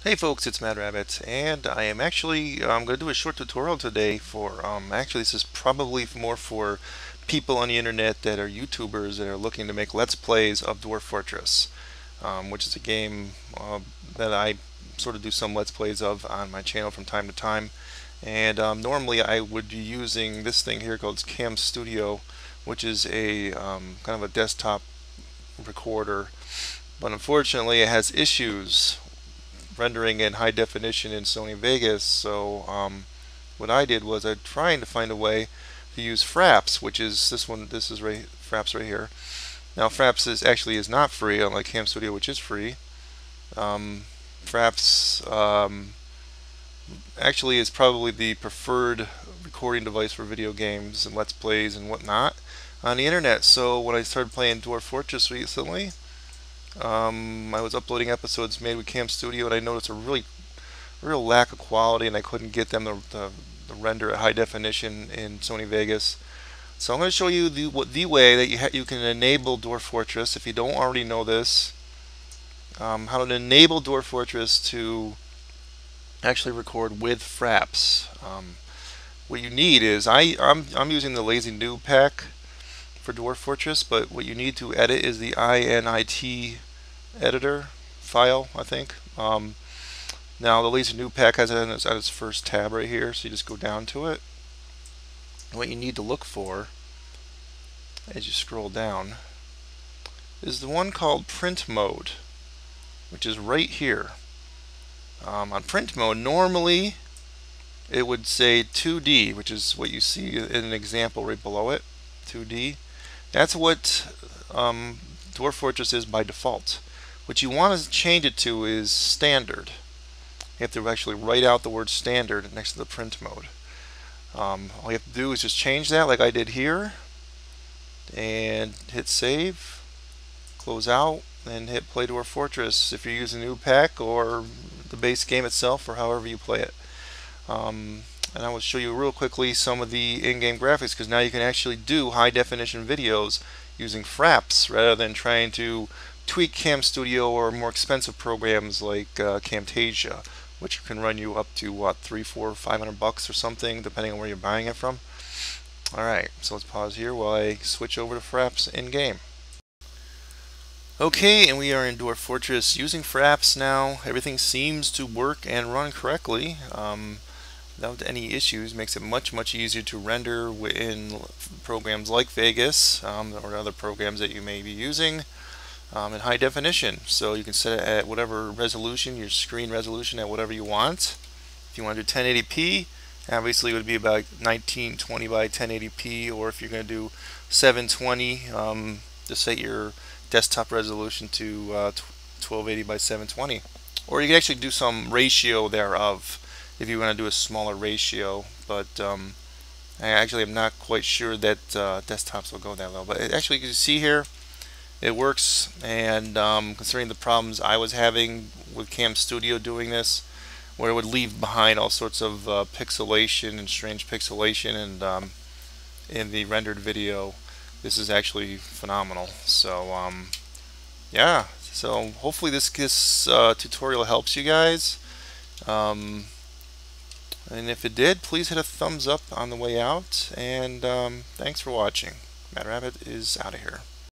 Hey folks, it's Mad Rabbit, and I am actually going to do a short tutorial today for, actually this is probably more for people on the internet that are YouTubers that are looking to make Let's Plays of Dwarf Fortress, which is a game that I sort of do some Let's Plays of on my channel from time to time. And normally I would be using this thing here called Cam Studio, which is a kind of a desktop recorder, but unfortunately it has issues rendering in high definition in Sony Vegas. So what I did was I trying to find a way to use FRAPS, which is this one. This is FRAPS right here. Now FRAPS is not free, unlike Cam Studio, which is free. FRAPS actually is probably the preferred recording device for video games and Let's Plays and whatnot on the internet. So when I started playing Dwarf Fortress recently, I was uploading episodes made with Cam Studio, and I noticed a real lack of quality, and I couldn't get them to render at high definition in Sony Vegas. So I'm going to show you the way that you can enable Dwarf Fortress if you don't already know this. How to enable Dwarf Fortress to actually record with FRAPS. What you need is I'm using the Lazy Noob pack for Dwarf Fortress, but what you need to edit is the init editor file, I think. Now the Lazy Noob pack has it on its first tab right here, so you just go down to it. What you need to look for as you scroll down is the one called print mode, which is right here. On print mode, normally it would say 2D, which is what you see in an example right below it, 2D. That's what Dwarf Fortress is by default. What you want to change it to is standard. You have to actually write out the word standard next to the print mode. All you have to do is just change that like I did here, and hit save, close out, and hit play Dwarf Fortress if you're using a new pack or the base game itself, or however you play it. And I will show you real quickly some of the in-game graphics, because now you can actually do high definition videos using FRAPS rather than trying to tweak Cam Studio or more expensive programs like Camtasia, which can run you up to what, 300, 400, 500 bucks or something, depending on where you're buying it from. Alright, so let's pause here while I switch over to FRAPS in-game. Okay, and we are in Dwarf Fortress using FRAPS now. Everything seems to work and run correctly without any issues. Makes it much easier to render in programs like Vegas or other programs that you may be using in high definition. So you can set it at whatever resolution, your screen resolution, at whatever you want. If you want to do 1080p, obviously it would be about 1920 by 1080p, or if you're going to do 720, just set your desktop resolution to 1280 by 720. Or you can actually do some ratio thereof if you want to do a smaller ratio, but I actually am not quite sure that desktops will go that low. But actually, you can see here, it works, and considering the problems I was having with Cam Studio doing this, where it would leave behind all sorts of pixelation and strange pixelation and in the rendered video, this is actually phenomenal. So yeah, so hopefully this tutorial helps you guys. And if it did, please hit a thumbs up on the way out, and thanks for watching. Mad Rabbit is out of here.